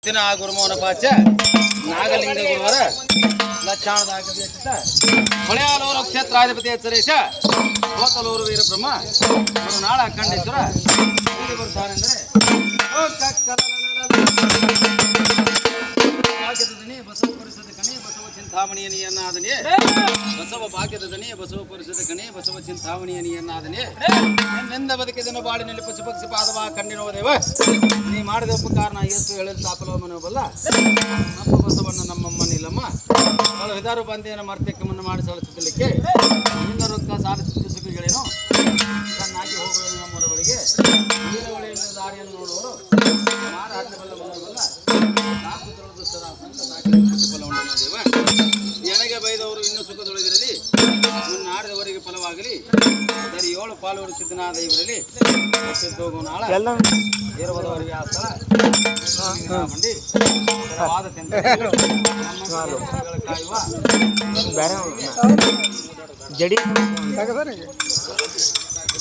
ದಿನ ಗುರುಮೋಹನ ಪಾಚ ನಾಗಲಿಂಗ ಗುರುವರ ಲಕ್ಷಾಣದ ಹೊಳೆಯಾಲೂರು ಕ್ಷೇತ್ರಾಧಿಪತಿ ಎಚ್ಚರೇಶ ಕೋತಲೂರು ವೀರಬ್ರಹ್ಮ ನಾಳ ಖಂಡೇಶ್ವರ ಇಲ್ಲಿ ಬರ್ತಾನೆಂದರೆ ಭಾಗ್ಯದ ದನಿ ಬಸವ ಪರಿಸದ ಕಣಿ ಬಸವ ಚಿಂತಾಮಣಿಯ ನೀಯನ್ನಾದನೆ ಬಸವ ಭಾಗ್ಯದ ದನಿ ಬಸವ ಪರಿಸದ ಕಣಿ ಬಸವ ಚಿಂತಾಮಣಿಯ ನೀಯನ್ನಾದನೆ ನಿನ್ನಿಂದ ಬದುಕಿದನು ಬಾಳಿನಲ್ಲಿ ಪಶು ಪಕ್ಷಿ ಪಾದವ ಕಣ್ಣಿನೋ ದೇವ ನೀ ಮಾಡಿದ ಉಪಕಾರ ಎಷ್ಟು ಹೇಳಿದ ತಾಪಲೋ ಮನೋಬಲ್ಲ ನಮ್ಮ ಬಸವಣ್ಣ ನಮ್ಮಮ್ಮ ನೀಲಮ್ಮ ಅವಳು ಹಿದಾರು ಬಂದೇನ ಮರ್ತಕ್ಕಮ್ಮನ್ನು ಮಾಡಿ ಸಲ್ಲಿಸಲಿಕ್ಕೆ ನಿನ್ನ ರೊಕ್ಕ ಸಾಲ ಚಿಕಿತ್ಸೆಗಳೇನು ತನ್ನಾಗಿ ಹೋಗುವುದು ನಮ್ಮರ ಬಳಿಗೆ ನೀರ ಒಳೆಯ ದಾರಿಯನ್ನು ನೋಡುವರು ಮಾರ ಹತ್ತಬಲ್ಲ ಮನೋಬಲ್ಲ ನಾಲ್ಕು ದುಷ್ಟರ ಸಂತ ಸಾಕಿ ದೇವ ನನಗೆ ಬೈದವರು ಇನ್ನೂ ಸುಖದೊಳಗಿರಲಿ ಮುನ್ನ ಆಡಿದವರಿಗೆ ಫಲವಾಗಲಿ ಬರೀ 7 ಪಾಲು ಸಿದ್ಧನಾದ ಇವರಲ್ಲಿ ಹೋಗುವ ನಾಳ ಇರುವುದವರಿಗೆ ಆ ಸ್ಥಳ ಮಂಡಿ ಕಾಯುವ ಜಡಿ